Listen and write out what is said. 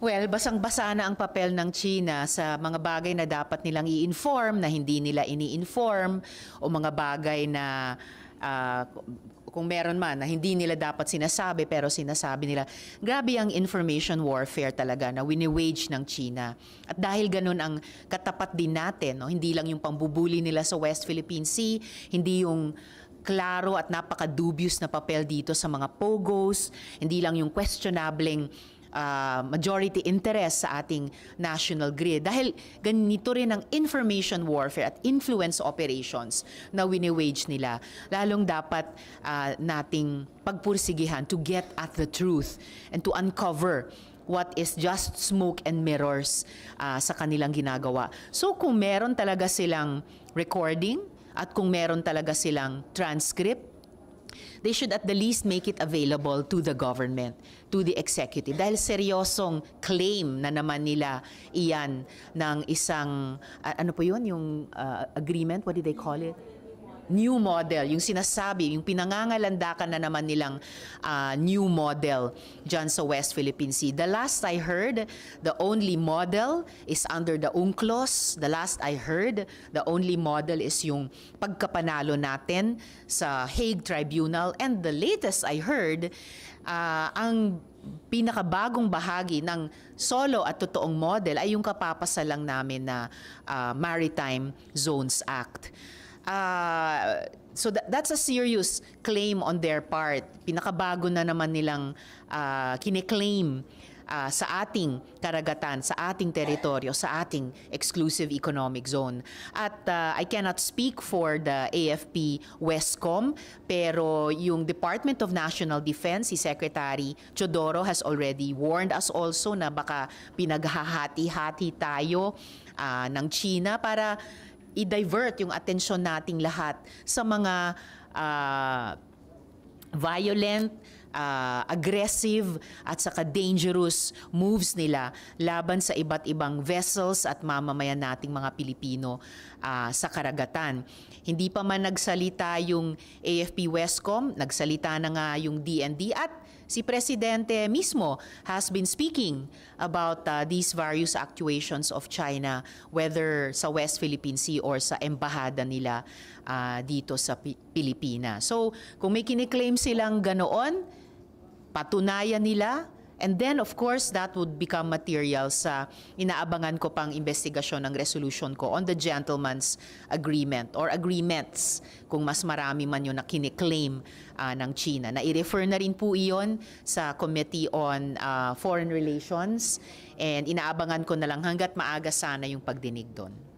Well, basang-basa na ang papel ng China sa mga bagay na dapat nilang i-inform na hindi nila ini-inform o mga bagay na ah, kung meron man na hindi nila dapat sinasabi pero sinasabi nila. Grabe ang information warfare talaga na wini-wage ng China. At dahil ganun ang katapat din natin, no? Hindi lang yung pambubuli nila sa West Philippine Sea, hindi yung klaro at napaka-dubious na papel dito sa mga POGOs, hindi lang yung questionableng majority interest sa ating national grid. Dahil ganito rin ang information warfare at influence operations na wini-wage nila. Lalong dapat nating pagpursigihan to get at the truth and to uncover what is just smoke and mirrors sa kanilang ginagawa. So kung meron talaga silang recording at kung meron talaga silang transcript, they should at the least make it available to the government, to the executive. Dahil seryosong claim na naman nila iyan ng isang, ano po yun, yung agreement, what did they call it? New model, yung sinasabi, yung pinangangalandakan na naman nilang new model dyan sa West Philippine Sea. The last I heard, the only model is under the UNCLOS. The last I heard, the only model is yung pagkapanalo natin sa Hague Tribunal. And the latest I heard, ang pinakabagong bahagi ng solo at totoong model ay yung kapapasalang namin na Maritime Zones Act. So that's a serious claim on their part. Pinakabago na naman nilang kine-claim sa ating karagatan, sa ating teritoryo, sa ating exclusive economic zone. At I cannot speak for the AFP Westcom, pero yung Department of National Defense, si Secretary Chodoro has already warned us also na baka pinaghahati-hati tayo ng China para i-divert yung atensyon nating lahat sa mga violent, aggressive at saka dangerous moves nila laban sa iba't ibang vessels at mamamayan nating mga Pilipino sa karagatan. Hindi pa man nagsalita yung AFP Westcom, nagsalita na nga yung DND at si Presidente mismo has been speaking about these various actuations of China, whether sa West Philippine Sea or sa embahada nila dito sa Pilipinas. So kung may kiniklaim silang ganoon, patunayan nila. And then, of course, that would become material sa inaabangan ko pang investigasyon ng resolution ko on the gentleman's agreement or agreements kung mas marami man yun na kiniklaim ng China. Na-i-refer na rin po iyon sa Committee on Foreign Relations and inaabangan ko na lang hanggat maaga sana yung pagdinig doon.